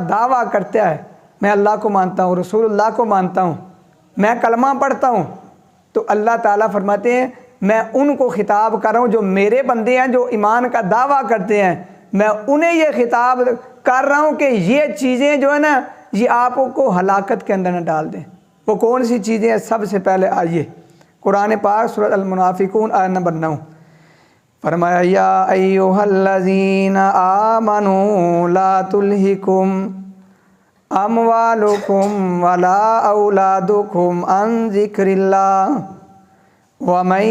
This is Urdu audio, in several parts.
دعویٰ کرتا ہے میں اللہ کو مانتا ہوں، رسول اللہ کو مانتا ہوں، میں کلمہ پڑھتا ہوں، تو اللہ تعالیٰ فرماتے ہیں میں ان کو خطاب کر رہا ہوں جو میرے بندے ہیں، جو ایمان کا دعویٰ کرتے ہیں، میں انہیں یہ خطاب کر رہا ہوں کہ یہ چیزیں جو ہے نا یہ آپ کو ہلاکت کے اندر نہ ڈال دیں۔ وہ کون سی چیزیں ہیں؟ سب سے پہلے آئیے قرآن پاک سورۃ المنافقون آیت نمبر 9 فرمایا یا ایھا الذین آمنوا لا تلہکم اموالکم ولا اولادکم عن ذکر اللہ ومن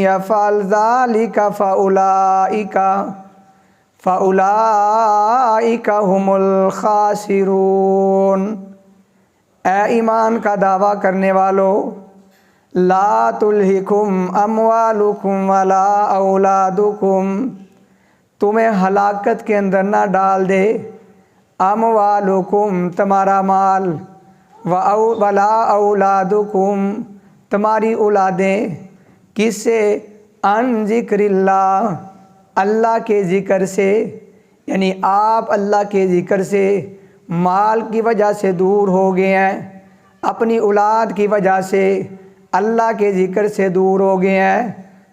یفعل ذلک فاولئک هم الخاسرون۔ اے ایمان کا دعویٰ کرنے والو، لا تلہکم اموالکم ولا اولادکم، تمہیں ہلاکت کے اندر نہ ڈال دے، اموالکم تمہارا مال، ولا اولادکم تمہاری اولادیں، کس سے؟ عن ذکر اللہ، اللہ کے ذکر سے، یعنی آپ اللہ کے ذکر سے مال کی وجہ سے دور ہو گئے ہیں، اپنی اولاد کی وجہ سے اللہ کے ذکر سے دور ہو گئے ہیں،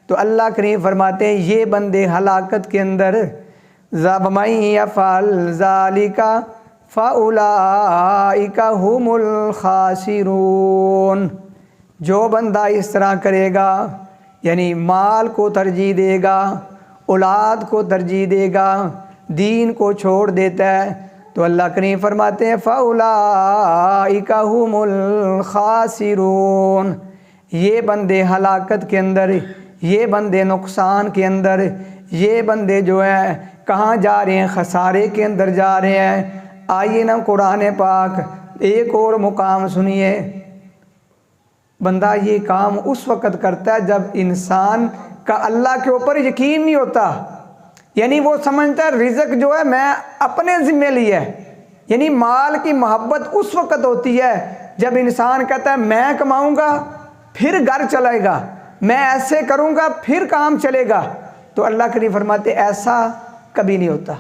تو اللہ کریم فرماتے ہیں یہ بندے ہلاکت کے اندر وَمَن يَفْعَلْ ذَلِكَ فَأُولَئِكَ هُمُ الْخَاسِرُونَ۔ جو بندہ اس طرح کرے گا، یعنی مال کو ترجیح دے گا، اولاد کو ترجیح دے گا، دین کو چھوڑ دیتا ہے، تو اللہ کریم فرماتے ہیں فَأُولَئِكَ هُمُ الْخَاسِرُونَ۔ یہ بندے ہلاکت کے اندر، یہ بندے نقصان کے اندر، یہ بندے جو ہیں کہاں جا رہے ہیں؟ خسارے کے اندر جا رہے ہیں۔ آئیے نا قرآن پاک ایک اور مقام سنیے۔ بندہ یہ کام اس وقت کرتا ہے جب انسان کا اللہ کے اوپر یقین نہیں ہوتا، یعنی وہ سمجھتا ہے رزق جو ہے میں اپنے ذمہ لیا ہے، یعنی مال کی محبت اس وقت ہوتی ہے جب انسان کہتا ہے میں کماؤں گا پھر گھر چلے گا، میں ایسے کروں گا پھر کام چلے گا، تو اللہ کریم فرماتے ایسا کبھی نہیں ہوتا۔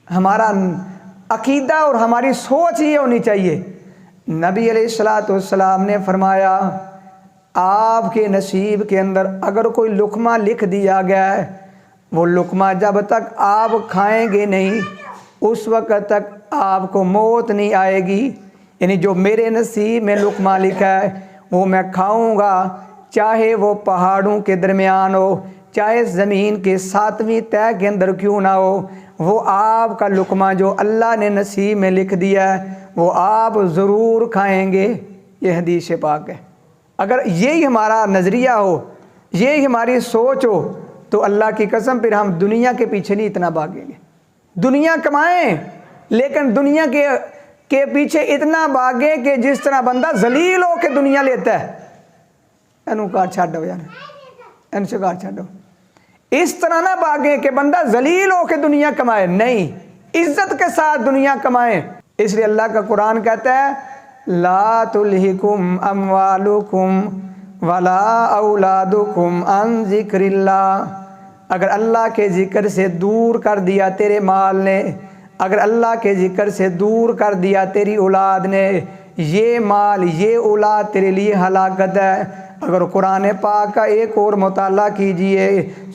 ہمارا عقیدہ اور ہماری سوچ یہ ہونی چاہیے۔ نبی علیہ الصلوۃ والسلام نے فرمایا آپ کے نصیب کے اندر اگر کوئی لقمہ لکھ دیا گیا ہے، وہ لقمہ جب تک آپ کھائیں گے نہیں اس وقت تک آپ کو موت نہیں آئے گی، یعنی جو میرے نصیب میں لقمہ لکھا ہے وہ میں کھاؤں گا، چاہے وہ پہاڑوں کے درمیان ہو، چاہے زمین کے 7ویں تہہ کے اندر کیوں نہ ہو، وہ آپ کا لقمہ جو اللہ نے نصیب میں لکھ دیا ہے وہ آپ ضرور کھائیں گے۔ یہ حدیث پاک ہے۔ اگر یہی ہمارا نظریہ ہو، یہی ہماری سوچ ہو، تو اللہ کی قسم پھر ہم دنیا کے پیچھے نہیں اتنا بھاگیں گے۔ دنیا کمائیں لیکن دنیا کے پیچھے اتنا بھاگیں کہ جس طرح بندہ ذلیل ہو کے دنیا لیتا ہے، اینو کار چھڈو یار، این سے کار چھڈو، اس طرح نہ بھاگیں کہ بندہ ذلیل ہو کے دنیا کمائے، نہیں، عزت کے ساتھ دنیا کمائیں۔ اس لیے اللہ کا قرآن کہتا ہے لا تلہکم اموالکم ولا اولادکم عن ذکر اللہ۔ اگر اللہ کے ذکر سے دور کر دیا تیرے مال نے، اگر اللہ کے ذکر سے دور کر دیا تیری اولاد نے، یہ مال یہ اولاد تیرے لیے ہلاکت ہے۔ اگر قرآن پاک کا ایک اور مطالعہ کیجئے،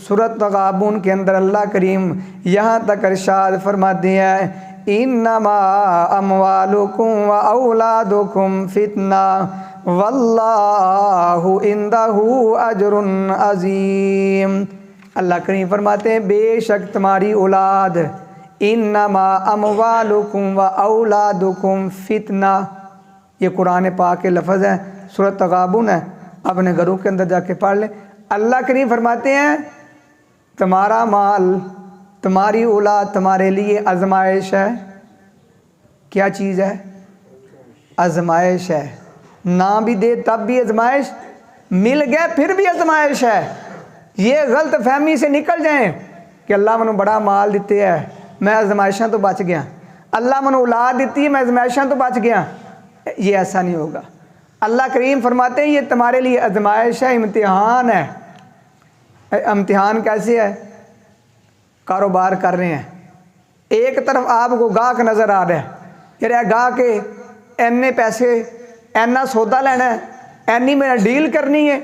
سورۃ تغابن کے اندر اللہ کریم یہاں تک ارشاد فرماتے ہیں انما اموالکم و اولادکم فتنہ واللہ عندہ اجر عظیم۔ اللہ کریم فرماتے ہیں بے شک تمہاری اولاد، انما اموالکم و اولادکم فتنہ، یہ قرآن پاک کے لفظ ہیں، سورۃ تغابن ہے، اپنے گھروں کے اندر جا کے پڑھ لیں۔ اللہ کریم فرماتے ہیں تمہارا مال، تمہاری اولاد تمہارے لیے آزمائش ہے۔ کیا چیز ہے؟ آزمائش ہے۔ نہ بھی دے تب بھی آزمائش، مل گئے پھر بھی آزمائش ہے۔ یہ غلط فہمی سے نکل جائیں کہ اللہ منو بڑا مال دیتے ہے میں آزمائشاں تو بچ گیا، اللہ منو اولاد دیتی ہے میں آزمائشاں تو بچ گیا، یہ ایسا نہیں ہوگا۔ اللہ کریم فرماتے ہیں یہ تمہارے لیے آزمائش ہے، امتحان ہے۔ امتحان کیسے ہے؟ کاروبار کر رہے ہیں، ایک طرف آپ کو گاہک نظر آ رہا ہے کہ رہا گاہک کے اینے پیسے اینا سودا لینا ہے اینی میرا ڈیل کرنی ہے،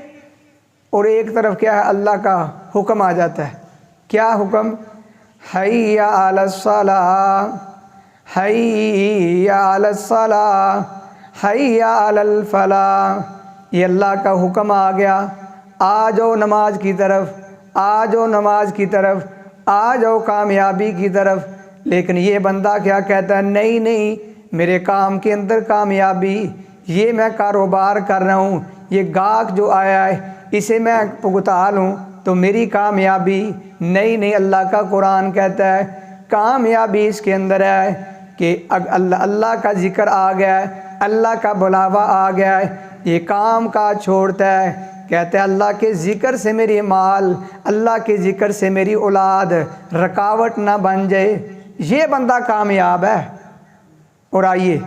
اور ایک طرف کیا ہے اللہ کا حکم آ جاتا ہے. کیا حکم؟ حی علی الصلاۃ، حی علی الصلاۃ، حی علی الفلاح. یہ اللہ کا حکم آ گیا، آ جاؤ نماز کی طرف، آ جاؤ نماز کی طرف، آ جاؤ کامیابی کی طرف. لیکن یہ بندہ کیا کہتا ہے؟ نہیں نہیں، میرے کام کے اندر کامیابی، یہ میں کاروبار کر رہا ہوں، یہ گاہک جو آیا ہے اسے میں پگتا لوں تو میری کامیابی. نہیں نہیں، اللہ کا قرآن کہتا ہے کامیابی اس کے اندر ہے کہ اللہ کا ذکر آ گیا ہے، اللہ کا بلاوا آ گیا ہے، یہ کام کاج چھوڑتا ہے، کہتے ہیں اللہ کے ذکر سے میری مال، اللہ کے ذکر سے میری اولاد رکاوٹ نہ بن جائے، یہ بندہ کامیاب ہے. اور آئیے